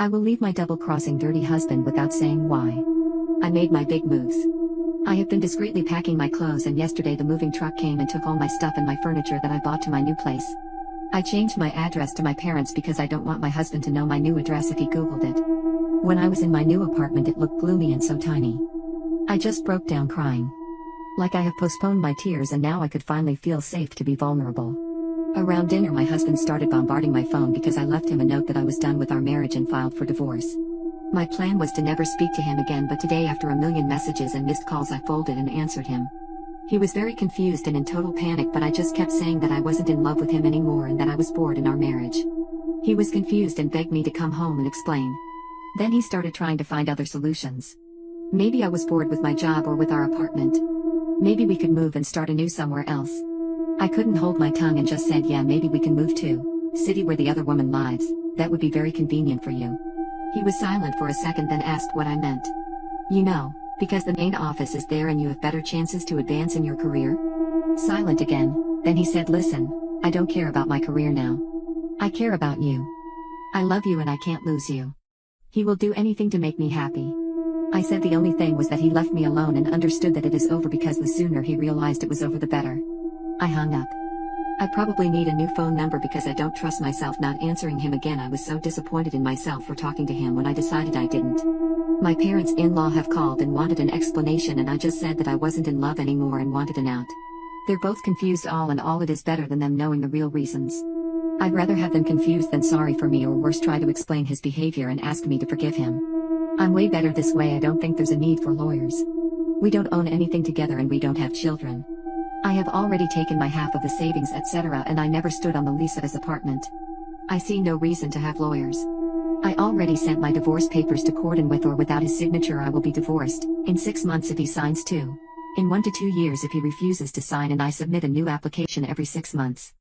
I will leave my double-crossing dirty husband without saying why. I made my big moves. I have been discreetly packing my clothes, and yesterday the moving truck came and took all my stuff and my furniture that I bought to my new place. I changed my address to my parents because I don't want my husband to know my new address if he googled it. When I was in my new apartment it looked gloomy and so tiny. I just broke down crying. Like I have postponed my tears and now I could finally feel safe to be vulnerable. Around dinner my husband started bombarding my phone because I left him a note that I was done with our marriage and filed for divorce. My plan was to never speak to him again, but today after a million messages and missed calls I folded and answered him. He was very confused and in total panic, but I just kept saying that I wasn't in love with him anymore and that I was bored in our marriage. He was confused and begged me to come home and explain. Then he started trying to find other solutions. Maybe I was bored with my job or with our apartment. Maybe we could move and start anew somewhere else. I couldn't hold my tongue and just said, yeah, maybe we can move to city where the other woman lives. That would be very convenient for you. He was silent for a second, then asked what I meant. You know, because the main office is there and you have better chances to advance in your career? Silent again, then he said, listen, I don't care about my career now. I care about you. I love you and I can't lose you. He will do anything to make me happy. I said the only thing was that he left me alone and understood that it is over, because the sooner he realized it was over the better. I hung up. I probably need a new phone number because I don't trust myself not answering him again. I was so disappointed in myself for talking to him when I decided I didn't. My parents-in-law have called and wanted an explanation, and I just said that I wasn't in love anymore and wanted an out. They're both confused, all in all it is better than them knowing the real reasons. I'd rather have them confused than sorry for me, or worse, try to explain his behavior and ask me to forgive him. I'm way better this way. I don't think there's a need for lawyers. We don't own anything together and we don't have children. I have already taken my half of the savings, etc., and I never stood on the lease of his apartment. I see no reason to have lawyers. I already sent my divorce papers to court, and with or without his signature I will be divorced, in 6 months if he signs to, in 1 to 2 years if he refuses to sign, and I submit a new application every 6 months.